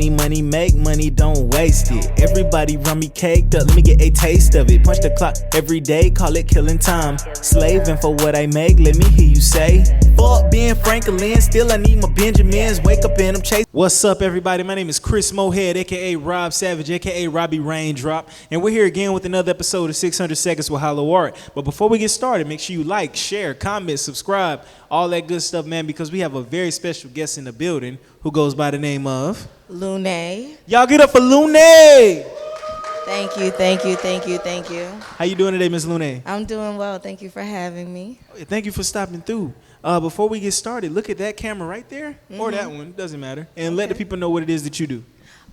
money, make money, don't waste it. Everybody run me caked up, let me get a taste of it. Punch the clock every day, call it killing time. Slaving for what I make, let me hear you say. Fuck being Franklin, still I need my Benjamins. Wake up and I'm chasing. What's up, everybody? My name is Chris Mohead, aka Rob Savage, aka Robbie Raindrop, and we're here again with another episode of 600 Seconds with HYLO Art. But before we get started, make sure you like, share, comment, subscribe, all that good stuff, man, because we have a very special guest in the building who goes by the name of LOONAE. Y'all get up for LOONAE. Thank you, thank you, thank you, thank you. How you doing today, Miss LOONAE? I'm doing well. Thank you for having me. Thank you for stopping through. Before we get started, look at that camera right there, or that one, doesn't matter, and let the people know what it is that you do.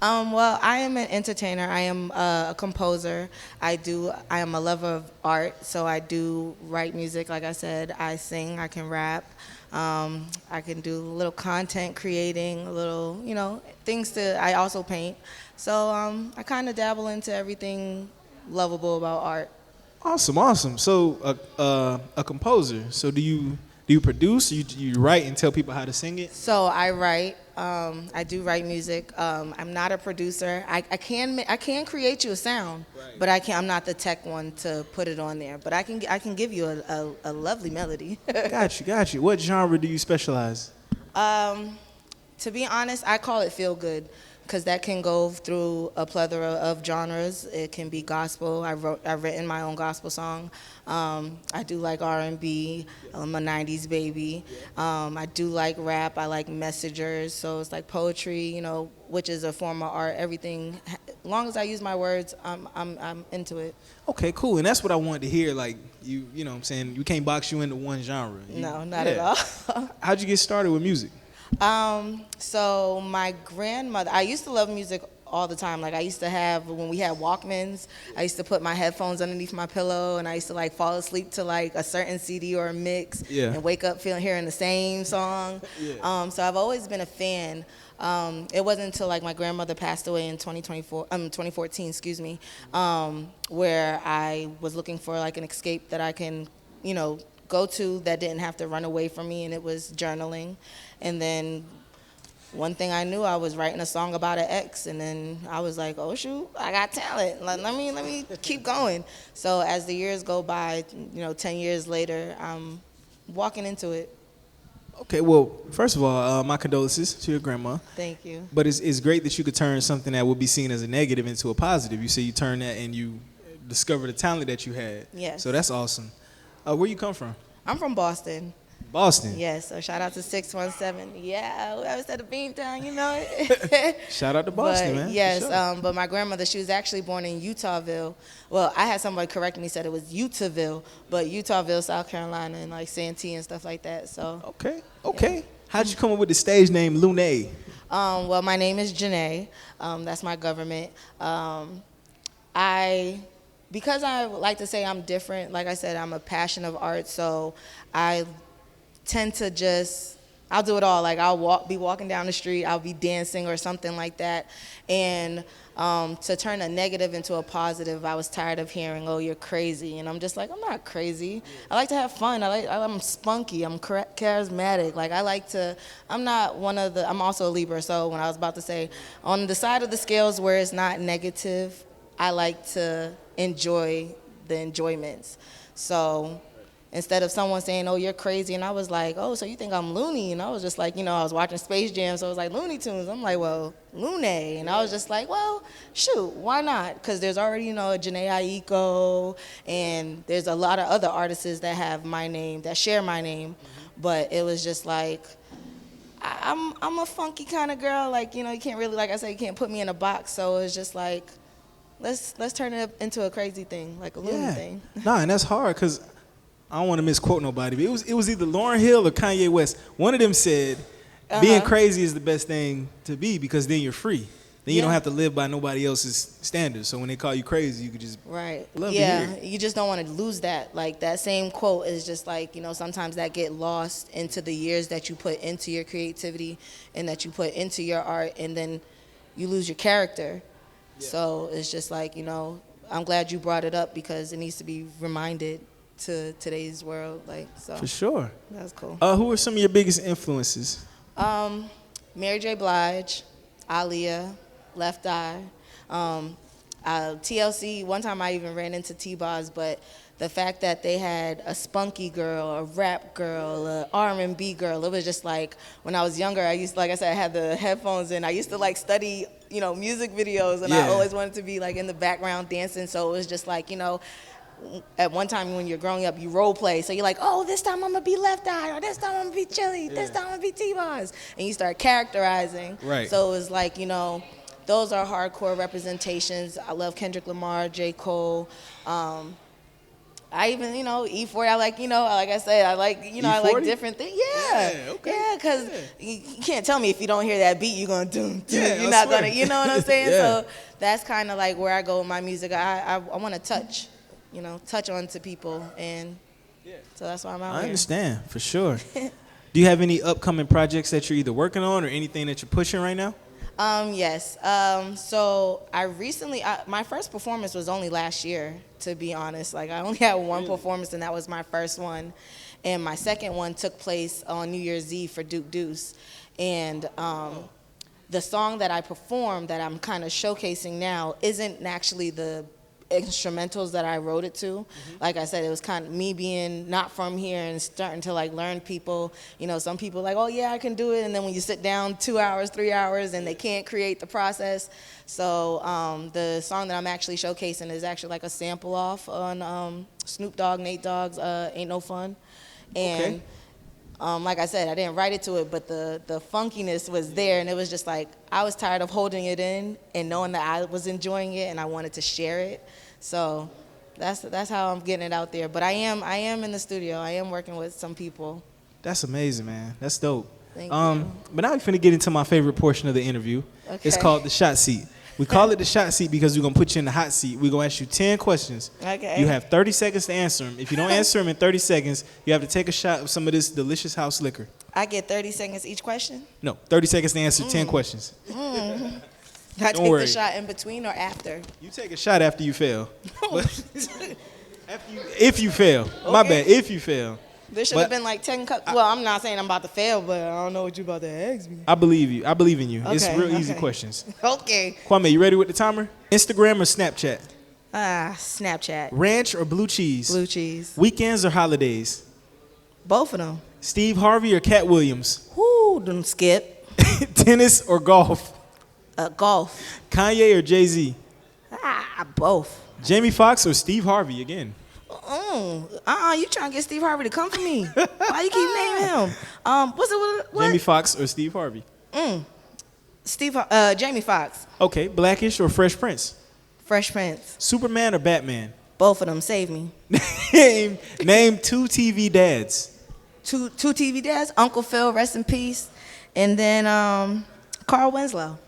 Well, I am an entertainer. I am a composer. I am a lover of art, so I do write music. Like I said, I sing, I can rap. I can do a little content creating, a little, things I also paint. So I kind of dabble into everything lovable about art. Awesome. So a composer. So do you produce? You write and tell people how to sing it? So I write. I do write music. I'm not a producer. I can create you a sound, right, but I'm not the tech one to put it on there. But I can give you a lovely melody. Got you. What genre do you specialize? To be honest, I call it feel good, because that can go through a plethora of genres. It can be gospel. I've written my own gospel song. I do like R&B. I'm a 90s baby. I do like rap. I like messengers. So it's like poetry, which is a form of art. Everything, as long as I use my words, I'm into it. Okay, cool. And that's what I wanted to hear. Like you know what I'm saying? You can't box you into one genre. No, not at all. How'd you get started with music? So my grandmother, I used to love music all the time. Like I used to have, when we had Walkmans, I used to put my headphones underneath my pillow, and I used to fall asleep to a certain CD or a mix, and wake up hearing the same song. So I've always been a fan. It wasn't until my grandmother passed away in 2014, excuse me, where I was looking for an escape that I can, go to that didn't have to run away from me, and it was journaling. And then one thing I knew, I was writing a song about an ex, and then I was like, oh shoot, I got talent. Let me keep going. So as the years go by, 10 years later, I'm walking into it. Okay, well, first of all, my condolences to your grandma. Thank you. But it's great that you could turn something that would be seen as a negative into a positive. You say you turned that and you discovered the talent that you had. Yes. So that's awesome. Where you come from? I'm from Boston. Boston? Yes, so shout out to 617. Yeah, whoever's at the Beantown, Shout out to Boston, man. Yes, sure. But my grandmother, she was actually born in Utahville. Well, I had somebody correct me, said it was Utahville, but Utahville, South Carolina, and Santee and stuff like that. So. Okay. Yeah. How'd you come up with the stage name LOONAE? Well, my name is Janae. That's my government. Because I like to say I'm different, like I said, I'm a passion of art, so I tend to I'll do it all. I'll be walking down the street, I'll be dancing or something like that. And to turn a negative into a positive, I was tired of hearing, oh, you're crazy. And I'm just like, I'm not crazy. I like to have fun. I'm spunky. I'm charismatic. I'm also a Libra, so when I was about to say, on the side of the scales where it's not negative, I like to enjoy the enjoyments. So instead of someone saying, oh, you're crazy, and I was like, oh, so you think I'm loony? And I was just like, I was watching Space Jam, so it was like Looney Tunes. I'm like, well, LOONAE. And I was just like, well, shoot, why not? Because there's already, a Janae Aiko, and there's a lot of other artists that have my name, that share my name. But it was just like, I'm a funky kind of girl. You can't really, like I said, you can't put me in a box. So it's just like, let's turn it into a crazy thing, like a loony thing. Nah, and that's hard because I don't want to misquote nobody, but it was either Lauryn Hill or Kanye West. One of them said, being crazy is the best thing to be because then you're free. Then you don't have to live by nobody else's standards. So when they call you crazy, you could just love to hear it. You just don't want to lose that. That same quote is just sometimes that get lost into the years that you put into your creativity and that you put into your art, and then you lose your character. So it's just I'm glad you brought it up because it needs to be reminded to today's world. So. For sure. That's cool. Who are some of your biggest influences? Mary J. Blige. Aaliyah, Left Eye. TLC, one time I even ran into T-Boz, but the fact that they had a spunky girl, a rap girl, a R&B girl, it was just like, when I was younger, I used, like I said, I had the headphones in, I used to like study, music videos, and I always wanted to be like in the background dancing, so it was just like, at one time when you're growing up, you role play. So you're like, oh, this time I'm going to be Left Eye, or this time I'm going to be Chili, this time I'm going to be T-Boz. And you start characterizing. Right. So it was like, those are hardcore representations. I love Kendrick Lamar, J. Cole. I even, E40, I like, like I said, I like, I like different things. Yeah. Okay. Yeah, because you can't tell me if you don't hear that beat, you're going to do. Yeah, You're not going to, you know what I'm saying? Yeah. So that's kind of like where I go with my music. I want to touch onto people, and so that's why I'm out here. I understand, for sure. Do you have any upcoming projects that you're either working on or anything that you're pushing right now? Yes. So I recently, my first performance was only last year, to be honest. Like, I only had one performance, and that was my first one. And my second one took place on New Year's Eve for Duke Deuce. And the song that I performed that I'm kind of showcasing now isn't actually the instrumentals that I wrote it to. Like I said, it was kind of me being not from here and starting to like learn people. Some people like, oh yeah, I can do it, and then when you sit down 2 hours, 3 hours, and they can't create the process. So the song that I'm actually showcasing is actually like a sample off on Snoop Dogg, Nate Dogg's Ain't No Fun. And like I said, I didn't write it to it, but the funkiness was there, and it was just like, I was tired of holding it in and knowing that I was enjoying it and I wanted to share it. So that's how I'm getting it out there. But I am in the studio. I am working with some people. That's amazing, man. That's dope. Thank you. But now we're finna get into my favorite portion of the interview. Okay. It's called the shot seat. We call it the shot seat because we're going to put you in the hot seat. We're going to ask you 10 questions. Okay. You have 30 seconds to answer them. If you don't answer them in 30 seconds, you have to take a shot of some of this delicious house liquor. I get 30 seconds each question? No, 30 seconds to answer 10 questions. Do I Don't take worry. the shot in between or after? You take a shot after you fail. If you fail. My bad, if you fail. There should have been like 10 cups. Well, I'm not saying I'm about to fail, but I don't know what you're about to ask me. I believe you. I believe in you. It's Okay, real easy okay. questions. Okay. Kwame, you ready with the timer? Instagram or Snapchat? Snapchat. Ranch or blue cheese? Blue cheese. Weekends or holidays? Both of them. Steve Harvey or Cat Williams? Whoo, them skip. Tennis or golf? Golf. Kanye or Jay-Z? Both. Jamie Foxx or Steve Harvey again? You trying to get Steve Harvey to come for me? Why you keep naming him? What? Jamie Foxx or Steve Harvey? Jamie Foxx. Okay, Blackish or Fresh Prince? Fresh Prince. Superman or Batman? Both of them. Save me. Name 2 TV dads. Two TV dads. Uncle Phil, rest in peace. And then Carl Winslow.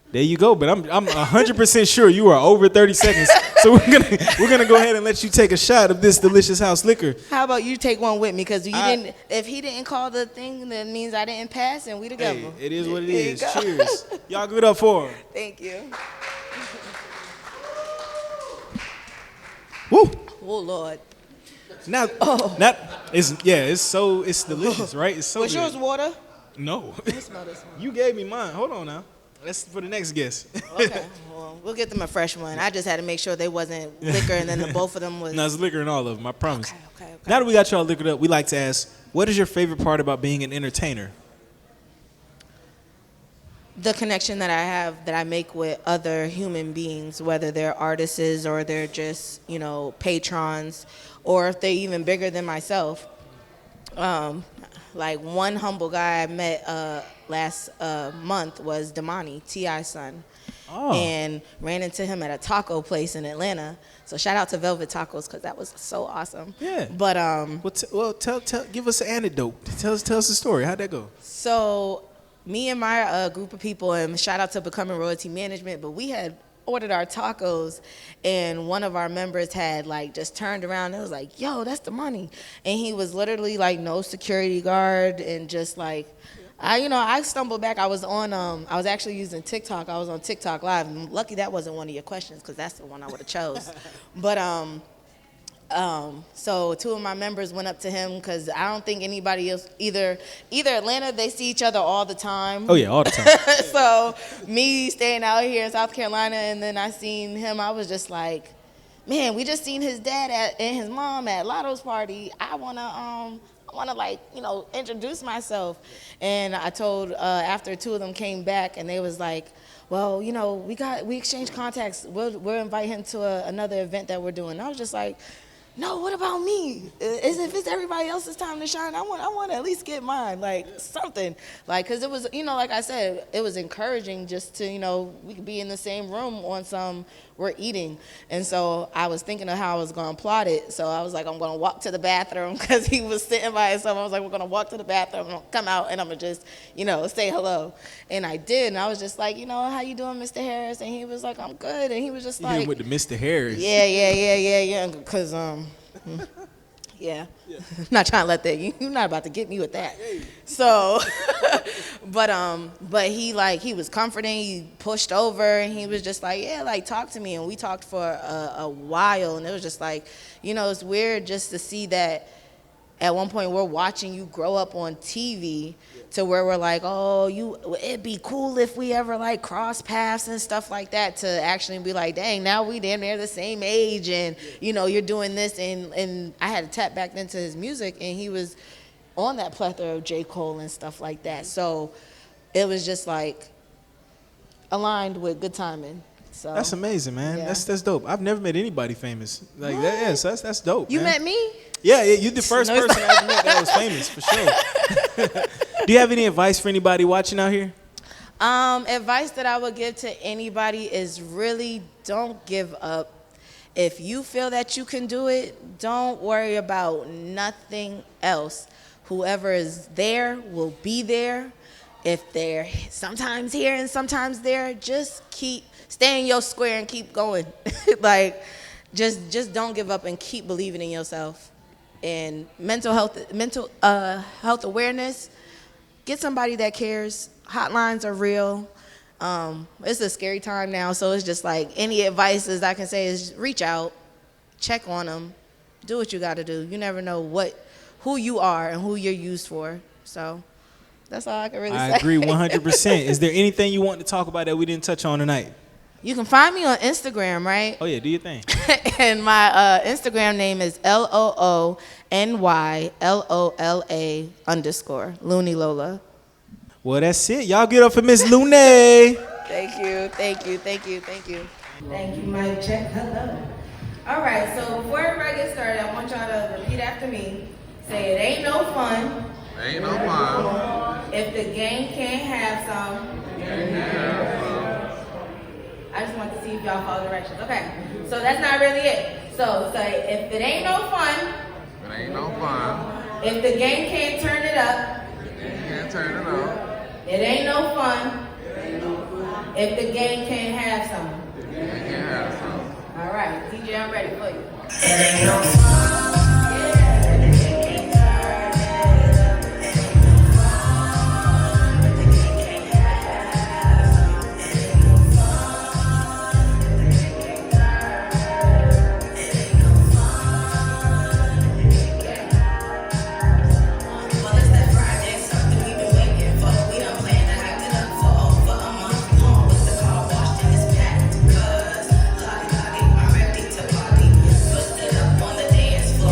There you go, but I'm 100% sure you are over 30 seconds. So we're gonna go ahead and let you take a shot of this delicious house liquor. How about you take one with me? Because if he didn't call the thing, that means I didn't pass, and we together. Hey, it is what it There you is. go. Cheers. Y'all give it up for him. Thank you. Woo. Oh Lord. Now, it's delicious, right? It's so What's good. yours, water? No. Let me smell this one. You gave me mine. Hold on now. That's for the next guest. Okay, well, we'll get them a fresh one. I just had to make sure they wasn't liquor, and then both of them was. No, it's liquor in all of them, I promise. Okay. Now that we got y'all liquored up, we like to ask, what is your favorite part about being an entertainer? The connection that I have, that I make with other human beings, whether they're artists or they're just, patrons, or if they're even bigger than myself. Like one humble guy I met last month was Damani, T.I.'s son. Oh. And ran into him at a taco place in Atlanta. So shout out to Velvet Tacos, because that was so awesome. Yeah. But give us an anecdote. Tell us the story. How'd that go? so me and my group of people, and shout out to Becoming Royalty Management, but we had ordered our tacos, and one of our members had just turned around and was like, yo, that's the money. And he was literally no security guard, and just I stumbled back. I was actually using TikTok. I was on TikTok Live. And lucky that wasn't one of your questions, because that's the one I would have chose. But So two of my members went up to him because I don't think anybody else, either Atlanta, they see each other all the time. Oh yeah, all the time. So me staying out here in South Carolina, and then I seen him, I was just like, man, we just seen his dad and his mom at Lotto's party. I wanna like, introduce myself. And I told, after two of them came back, and they was like, well, we exchanged contacts. We'll invite him to another event that we're doing. And I was just like, no, what about me? If it's everybody else's time to shine, I want to at least get mine, like something. Like, because it was, like I said, it was encouraging just to, we could be in the same room on we're eating. And so I was thinking of how I was going to plot it. So I was like, I'm going to walk to the bathroom because he was sitting by himself. I was like, we're going to walk to the bathroom, I'm gonna come out, and I'm going to just, say hello. And I did. And I was just like, how you doing, Mr. Harris? And he was like, I'm good. And he was just like. With the Mr. Harris. Yeah. Because, yeah. Not trying to let that, you're not about to get me with that. So, but he was comforting, he pushed over, and he was just like, yeah, like, talk to me. And we talked for a while, and it was just like, it's weird just to see that at one point we're watching you grow up on TV to where we're like, oh, it'd be cool if we ever like cross paths and stuff like that, to actually be like, dang, now we damn near the same age, and you're doing this. And I had to tap back into his music, and he was on that plethora of J. Cole and stuff like that. So it was just like aligned with good timing. So that's amazing, man. Yeah. That's dope. I've never met anybody famous like that. Yeah, so that's dope. You man. met me? Yeah, you're the first person I ever met that was famous, for sure. Do you have any advice for anybody watching out here? Advice that I would give to anybody is really don't give up. If you feel that you can do it, don't worry about nothing else. Whoever is there will be there. If they're sometimes here and sometimes there, just stay in your square and keep going. Like, just don't give up and keep believing in yourself. And mental health awareness, get somebody that cares. Hotlines are real. It's a scary time now, so it's just like any advice I can say is reach out, check on them, do what you got to do. You never know who you are and who you're used for. So that's all I can really say. I agree 100%. Is there anything you want to talk about that we didn't touch on tonight? You can find me on Instagram, right? Oh, yeah, do your thing. And my Instagram name is LOONYLOLA _ Looney Lola. Well, that's it. Y'all get up for Miss LOONAE. Thank you. Thank you, Mike. Check. Hello. All right, so before everybody gets started, I want y'all to repeat after me. Say, it ain't no fun. Ain't no fun. If the gang can't have some. I just want to see if y'all follow directions. Okay, so that's not really it. So say, if it ain't no fun. It ain't no fun. If the gang can't turn it up. Can't turn it up. It ain't no fun. If the gang can't have some. Can't have some. All right, DJ, I'm ready for you. It ain't no fun. Dance floor.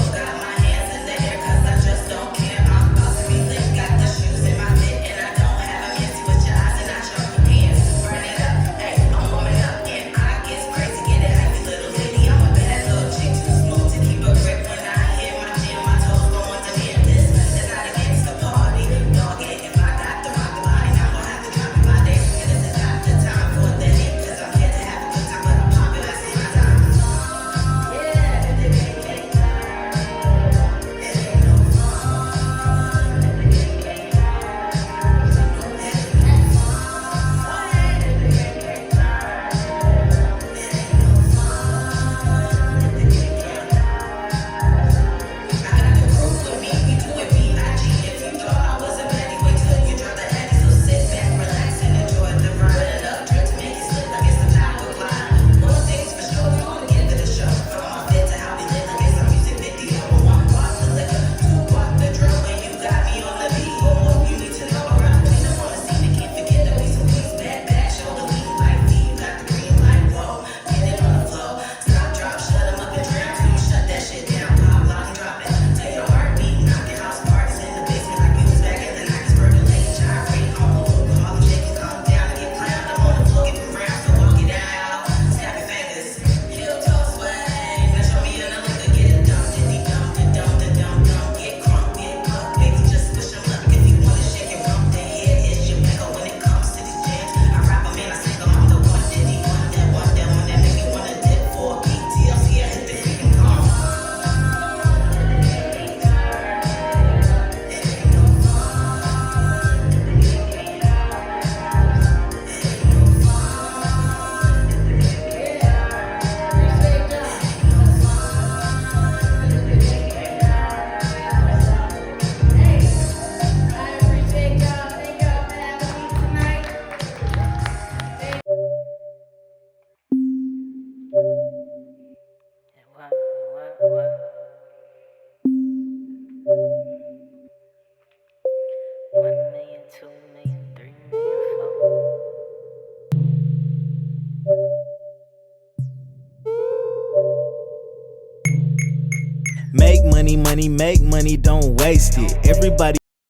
money, money, make money, don't waste it. Everybody